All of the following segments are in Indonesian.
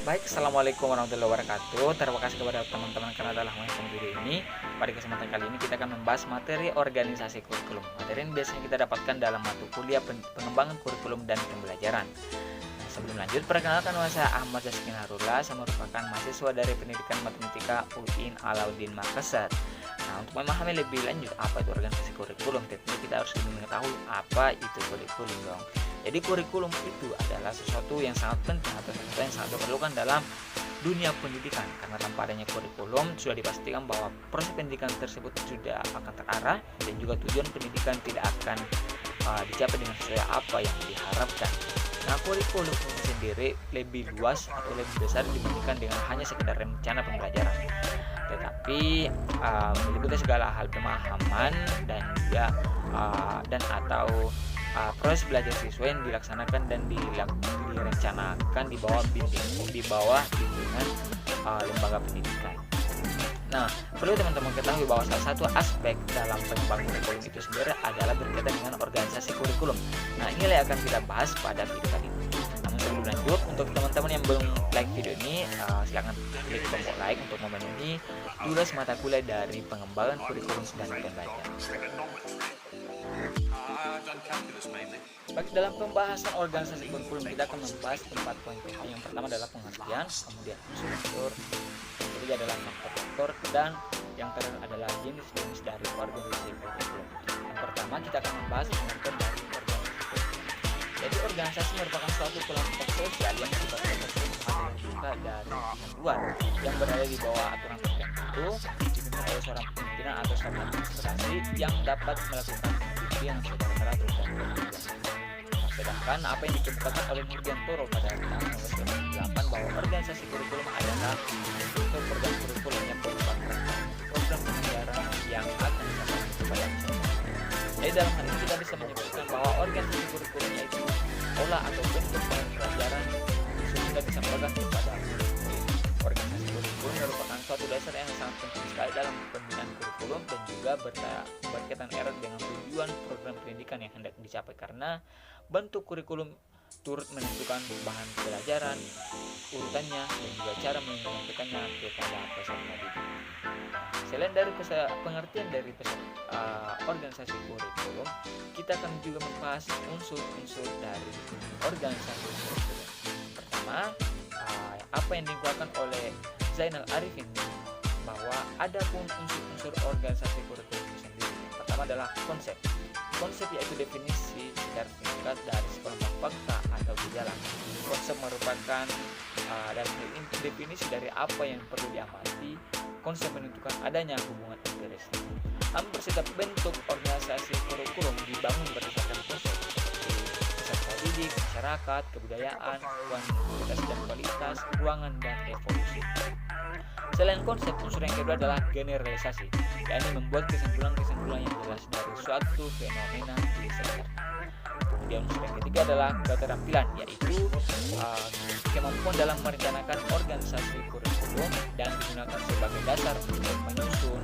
Baik, assalamualaikum warahmatullahi wabarakatuh. Terima kasih kepada teman-teman karena telah menonton video ini. Pada kesempatan kali ini kita akan membahas materi organisasi kurikulum. Materi ini biasanya kita dapatkan dalam mata kuliah pengembangan kurikulum dan pembelajaran. Nah, sebelum lanjut, perkenalkan nama saya Ahmad Zaskin Harullah. Saya merupakan mahasiswa dari Pendidikan Matematika UIN Alauddin Makassar. Nah, untuk memahami lebih lanjut apa itu organisasi kurikulum, tentunya kita harus mengetahui apa itu kurikulum dong. Jadi kurikulum itu adalah sesuatu yang sangat penting atau sesuatu yang sangat diperlukan dalam dunia pendidikan, karena tanpa adanya kurikulum sudah dipastikan bahwa proses pendidikan tersebut sudah akan terarah dan juga tujuan pendidikan tidak akan dicapai dengan sesuai apa yang diharapkan. Nah, kurikulum sendiri lebih luas atau lebih besar dibandingkan dengan hanya sekedar rencana pembelajaran, tetapi meliputi segala hal pemahaman dan juga atau proses belajar siswa yang dilaksanakan dan direncanakan di bawah bimbingan lembaga pendidikan. Nah, perlu teman-teman ketahui bahwa salah satu aspek dalam pengembangan kurikulum itu sendiri adalah berkaitan dengan organisasi kurikulum. Nah, inilah yang akan kita bahas pada video kali ini. Namun sebelum lanjut, untuk teman-teman yang belum like video ini, silahkan klik tombol like untuk memenuhi durasi mata kuliah dari pengembangan kurikulum dan pembelajaran. Baik, dalam pembahasan organisasi kurikulum kita akan membahas 4 poin penting. Yang pertama adalah pengertian, kemudian unsur-unsur, yang ketiga adalah faktor-faktor, dan yang terakhir adalah jenis-jenis dari organisasi kurikulum. Yang pertama kita akan membahas pengertian dari organisasi kurikulum. Jadi organisasi merupakan suatu kelompok sosial yang sifatnya terbuka dari pihak luar yang berada di bawah aturan tertentu, dipimpin oleh seorang pimpinan atau seorang administrasi yang dapat melakukan yang secara terus dan bertujuan. Sedangkan apa yang dikemukakan oleh Nurdiantoro pada tahun 1998 bahwa organisasi kurikulum adalah untuk program kurikulum yang berupa program pengajaran yang akan disampaikan kepada masyarakat. Jadi dalam hal ini kita bisa menyebutkan bahwa organisasi kurikulum yaitu pola atau bentuk pelajaran sehingga disampaikan kepada murid. Organisasi kurikulum merupakan suatu dasar yang sangat penting sekali dalam pembinaan kurikulum dan juga berkaitan erat dengan tujuan program pendidikan yang hendak dicapai, karena bentuk kurikulum turut menentukan bahan pelajaran, urutannya, dan juga cara menyampaikannya kepada peserta didik. Selain dari pengertian dari organisasi kurikulum, kita akan juga membahas unsur-unsur dari organisasi kurikulum. Pertama, apa yang dikeluarkan oleh Zainal Arifin bahwa ada pun unsur-unsur organisasi kurikulum itu sendiri. Yang pertama adalah konsep. Konsep yaitu definisi secara singkat dari sekelompok fakta atau gejala. Konsep merupakan dan definisi dari apa yang perlu diamati. Konsep menentukan adanya hubungan interest. Hampir setiap bentuk organisasi kurikulum dibangun berdasarkan konsep peserta didik, masyarakat, kebudayaan, kuantitas dan kualitas, ruangan, dan evolusi. Selain konsep, unsur yang kedua adalah generalisasi, yakni membuat kesimpulan-kesimpulan yang jelas dari suatu fenomena di sekitar. Kemudian unsur yang ketiga adalah keterampilan, yaitu kemampuan dalam merencanakan organisasi kurikulum dan digunakan sebagai dasar untuk menyusun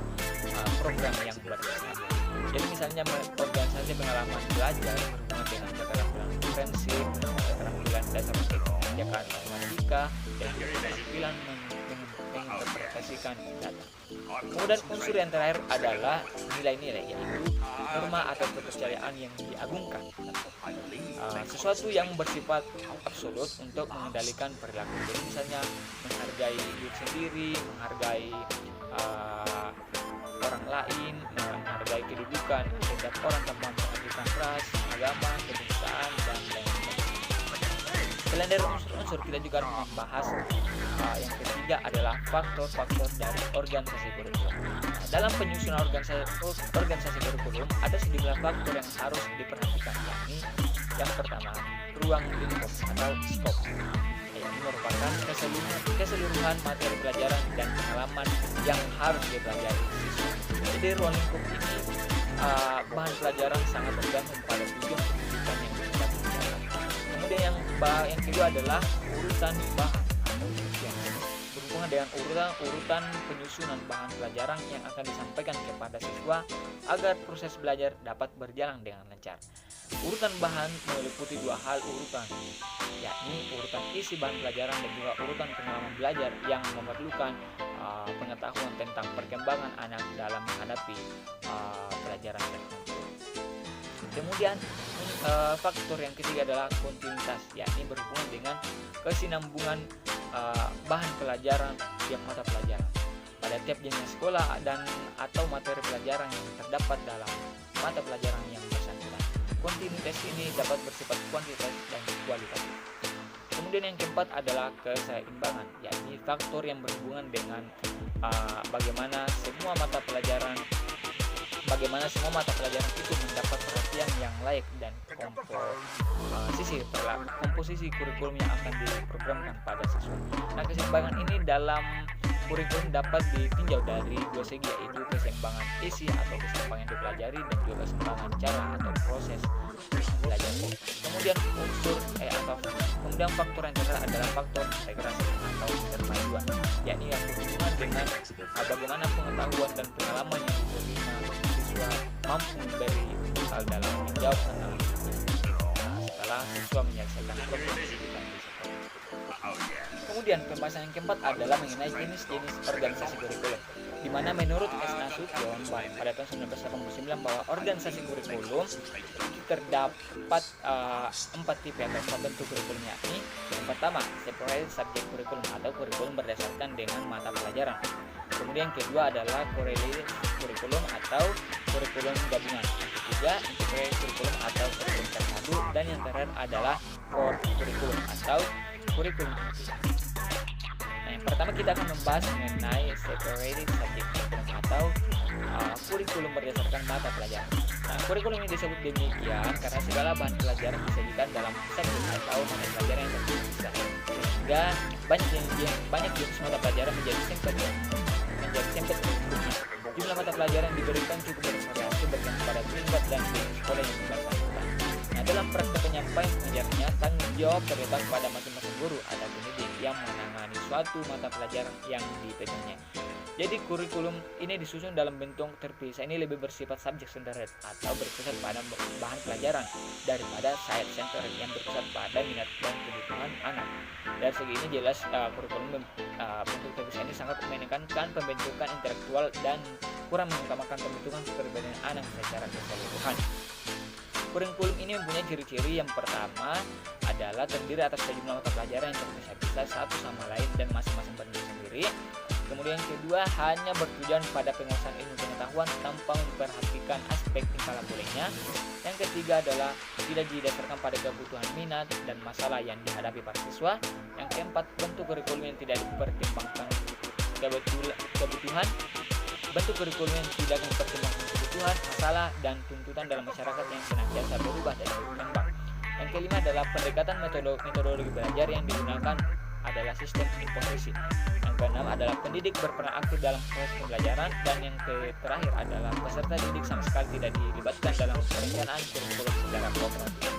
program yang berkesinambungan. Jadi misalnya organisasi pengalaman belajar berhubungan dengan keterampilan prinsip, keterampilan dasar kebijakan matematika, dan keterampilan menginterpretasikan data. Kemudian unsur yang terakhir adalah nilai-nilai, yaitu norma atau kepercayaan yang diagungkan, sesuatu yang bersifat absolut untuk mengendalikan perilaku. Jadi misalnya menghargai diri sendiri, menghargai orang lain, menghargai kedudukan setiap orang tanpa memperhatikan ras, agama, kebangsaan, dan lain-lain. Selain dari unsur-unsur, kita juga membahas yang ketiga adalah faktor-faktor dari organisasi kurikulum. Dalam penyusunan organisasi kurikulum ada sejumlah faktor yang harus diperhatikan, yakni yang pertama, ruang lingkup atau skop. Ini merupakan keseluruhan materi pelajaran dan pengalaman yang harus dipelajari siswa. Jadi ruang lingkup ini bahan pelajaran sangat tergantung pada tujuan pendidikan yang dipelajari. Kemudian yang kedua adalah urutan bahan atau sequence. berhubungan dengan urutan penyusunan bahan pelajaran yang akan disampaikan kepada siswa agar proses belajar dapat berjalan dengan lancar. Urutan bahan meliputi dua hal urutan, yakni urutan isi bahan pelajaran dan juga urutan pengalaman belajar yang memerlukan pengetahuan tentang perkembangan anak dalam menghadapi pelajaran tertentu. Kemudian faktor yang ketiga adalah kontinuitas, yakni berhubungan dengan kesinambungan bahan pelajaran tiap mata pelajaran pada tiap jenis sekolah dan atau materi pelajaran yang terdapat dalam mata pelajaran yang bersangkutan. Kontinuitas ini dapat bersifat kuantitas dan kualitatif. Kemudian yang keempat adalah keseimbangan, yakni faktor yang berhubungan dengan bagaimana semua mata pelajaran itu mendapat perhatian yang layak dan komposisi kurikulum yang akan diprogramkan pada siswa. Nah, keseimbangan ini dalam kurikulum dapat ditinjau dari dua segi, yaitu keseimbangan isi atau keseimbangan yang dipelajari dan juga keseimbangan cara atau proses belajar. Kemudian faktor yang terakhir adalah faktor integrasi atau interpaduan, yakni yang berhubungan dengan bagaimana pengetahuan dan pengalaman yang diterima siswa mampu memberi hal dalam menjawab tantangan setelah siswa menyelesaikan program pendidikan di sekolah. Kemudian pembahasan yang keempat adalah mengenai jenis-jenis organisasi kurikulum, di mana menurut S. Nasution pada tahun 1989 bahwa organisasi kurikulum terdapat 4 tipe atau 4 bentuk kurikulum, yakni yang pertama separated subject kurikulum atau kurikulum berdasarkan dengan mata pelajaran. Kemudian yang kedua adalah correlated kurikulum atau kurikulum gabungan. Yang ketiga integrated kurikulum atau kurikulum terpadu, dan yang terakhir adalah core kurikulum atau kurikulum inti. Nah, yang pertama kita akan membahas mengenai separated subject kurikulum atau kurikulum berdasarkan mata pelajaran. Nah, kurikulum ini disebut demikian karena segala bahan pelajaran disajikan dalam subjek atau mata pelajaran yang terpisah, sehingga banyak jenis mata pelajaran menjadi sempit kurikulumnya. Jumlah mata pelajaran yang diberikan cukup bervariasi bergantung pada tingkat dan jenis sekolah yang bersangkutan. Nah, dalam praktek penyampaian pengajarnya, tanggung jawab terletak pada masing-masing guru atau pendidik yang menangani suatu mata pelajaran yang dipegangnya. Jadi kurikulum ini disusun dalam bentuk terpisah ini lebih bersifat subject centered atau berpusat pada bahan pelajaran daripada site centered yang berpusat pada minat dan kebutuhan anak. Dari segi ini jelas kurikulum bentuk terpisah ini sangat menekankan pembentukan intelektual dan kurang mengutamakan pembentukan kepribadian anak secara keseluruhan. Kurikulum ini mempunyai ciri-ciri. Yang pertama adalah terdiri atas sejumlah mata pelajaran yang terpisah-pisah satu sama lain dan masing-masing berdiri sendiri. Kemudian yang kedua hanya bertujuan pada penguasaan ilmu pengetahuan tanpa memperhatikan aspek tingkah lakunya. Yang ketiga adalah tidak didasarkan pada kebutuhan minat dan masalah yang dihadapi para siswa. Yang keempat, bentuk kurikulum yang tidak dipertimbangkan kebutuhan. Bentuk kurikulum yang tidak mempertimbangkan kebutuhan, masalah, dan tuntutan dalam masyarakat yang senantiasa berubah dan berkembang. Yang kelima adalah pendekatan metodologi belajar yang digunakan adalah sistem imposisi. Yang keenam adalah pendidik berperan aktif dalam proses pembelajaran, dan yang terakhir adalah peserta didik sama sekali tidak dilibatkan dalam perencanaan kurikulum secara kooperatif.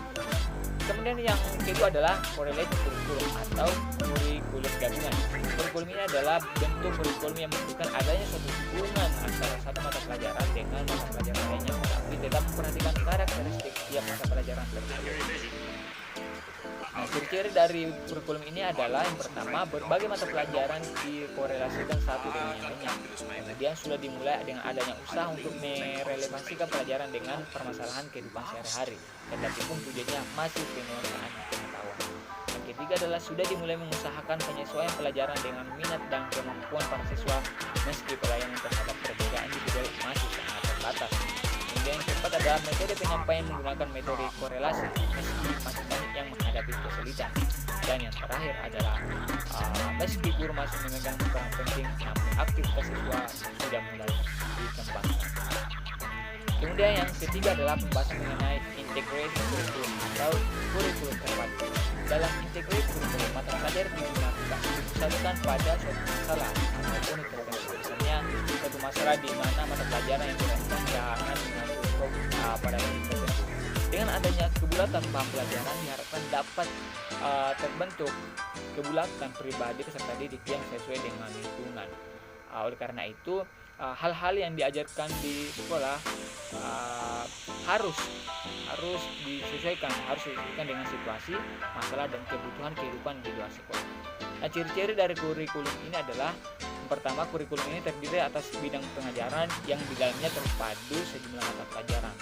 Kemudian yang kedua adalah correlated kurikulum atau kurikulum gabungan. Kurikulum ini adalah bentuk kurikulum yang menunjukkan adanya suatu hubungan antara satu mata pelajaran dengan mata pelajaran lainnya, tapi tetap memperhatikan karakteristik tiap mata pelajaran tersebut. Nah, ciri-ciri dari kurikulum ini adalah yang pertama, berbagai mata pelajaran dikorelasikan satu dengan yang lainnya. Kemudian sudah dimulai dengan adanya usaha untuk merelevansikan pelajaran dengan permasalahan kehidupan sehari-hari, tetapi pun tujuannya masih penguasaan pengetahuan. Yang ketiga adalah sudah dimulai mengusahakan penyesuaian pelajaran dengan minat dan kemampuan para siswa meski pelayanan terhadap perbedaan individual masih sangat terbatas. Kemudian yang keempat adalah metode penyampaian menggunakan metode korelasi meski masih banyak yang menghadapi kesulitan. Dan yang terakhir adalah meski guru masih memegang peran penting, namun aktivitas siswa sudah mulai dikembangkan. Kemudian yang ketiga adalah pembahasan mengenai integrated kurikulum atau kurikulum terpadu. Dalam integrated kurikulum, mata pelajaran dipusatkan pada suatu masalah atau unit tertentu. Misalnya suatu masalah di mana mata pelajaran yang dirasakan jangan mengatur pada unit tertentu. Dengan adanya kebulatan paham pelajaran diharapkan dapat terbentuk kebulatan pribadi peserta didik yang sesuai dengan lingkungan. Oleh karena itu, hal-hal yang diajarkan di sekolah harus disesuaikan dengan situasi, masalah dan kebutuhan kehidupan di luar sekolah. Nah, ciri-ciri dari kurikulum ini adalah yang pertama, kurikulum ini terdiri atas bidang pengajaran yang di dalamnya terpadu sejumlah mata pelajaran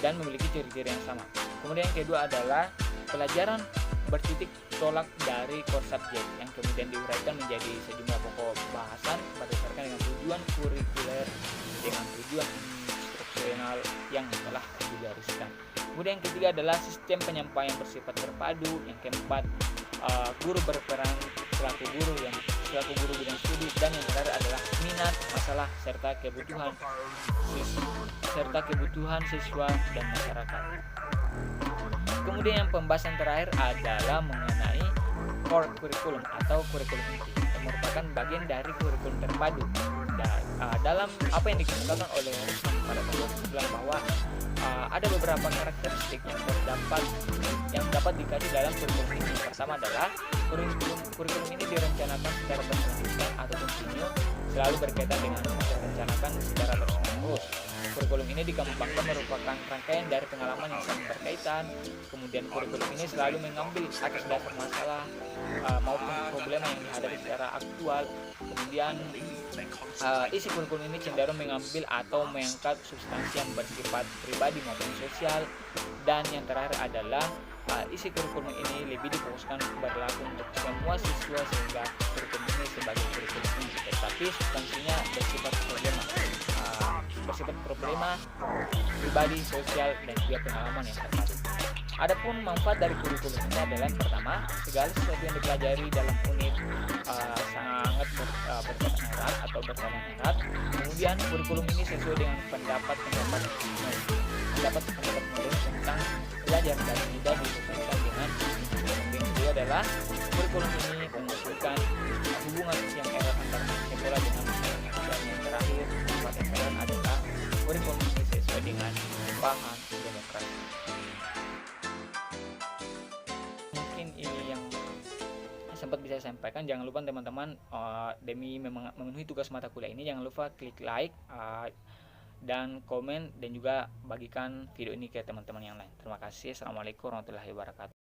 dan memiliki ciri-ciri yang sama. Kemudian yang kedua adalah pelajaran bertitik tolak dari core subject yang kemudian diuraikan menjadi sejumlah pokok bahasan berdasarkan dengan tujuan kurikuler dengan tujuan instruksional yang telah digariskan. Kemudian yang ketiga adalah sistem penyampaian bersifat terpadu. Yang keempat, guru berperan selaku guru bidang studi, dan yang terakhir adalah minat, masalah serta kebutuhan siswa dan masyarakat. Kemudian yang pembahasan terakhir adalah mengenai core curriculum atau kurikulum inti yang merupakan bagian dari kurikulum terpadu. Dalam apa yang dikemukakan oleh Rusman pada tahun 2009 bahwa ada beberapa karakteristik yang dapat dikaji dalam kurikulum ini. Pertama adalah kurikulum ini direncanakan secara berkelanjutan atau kontinu, selalu berkaitan dengan direncanakan secara terus-menerus. Kurikulum ini dikembangkan merupakan rangkaian dari pengalaman yang saling berkaitan. Kemudian kurikulum ini selalu mengambil atas dasar masalah maupun problema yang dihadapi secara aktual. Kemudian isi kurikulum ini cenderung mengambil atau mengangkat substansi yang bersifat pribadi maupun sosial. Dan yang terakhir adalah isi kurikulum ini lebih difokuskan berlaku untuk semua siswa, sehingga kurikulum ini sebagai kurikulum umum, tetapi substansinya bersifat problema pribadi, sosial, dan juga pengalaman yang terpadu. Adapun manfaat dari kurikulum ini adalah yang pertama, segala sesuatu yang dipelajari dalam unit sangat berkaitan erat atau berkaitan erat. Kemudian kurikulum ini sesuai dengan pendapat modern tentang belajar dan tidak disesuaikan dengan yang kedua adalah kurikulum ini menunjukkan hubungan yang erat antara sekolah dengan masyarakat. Dan yang terakhir, manfaat yang keren adalah kurikulum ini sesuai dengan paham demokrasi. Mungkin ini yang sempat bisa saya sampaikan. Jangan lupa teman-teman, demi memenuhi tugas mata kuliah ini, jangan lupa klik like dan komen, dan juga bagikan video ini ke teman-teman yang lain. Terima kasih. Assalamualaikum warahmatullahi wabarakatuh.